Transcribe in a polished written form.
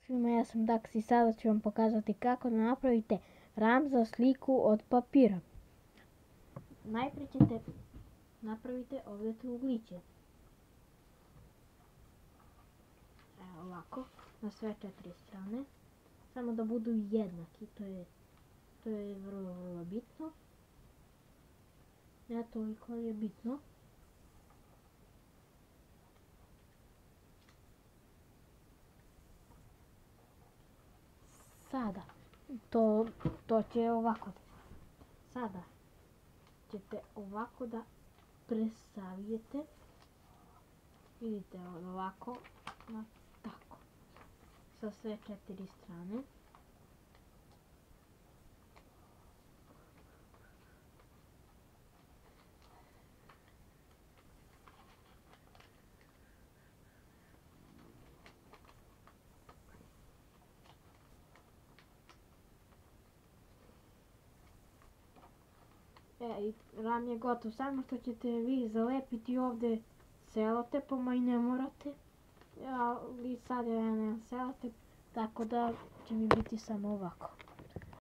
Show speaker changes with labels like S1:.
S1: svima, ja sam Dax i sada ću vam pokazati kako da napravite ram za sliku od papira. Najprije ćete napraviti ovdje ugliće. Evo ovako, na sve 4 strane. Samo da budu jednaki, to je vrlo bitno. Ne toliko je bitno. Sada, to će ovako. Sada ćete ovako da presavijete. Vidite ovako, tako. Sa sve 4 strane. I ram je gotov, samo što ćete vi zalepiti ovdje selotepom, a i ne morate. Sad ja nemam selotep, tako da će mi biti samo ovako.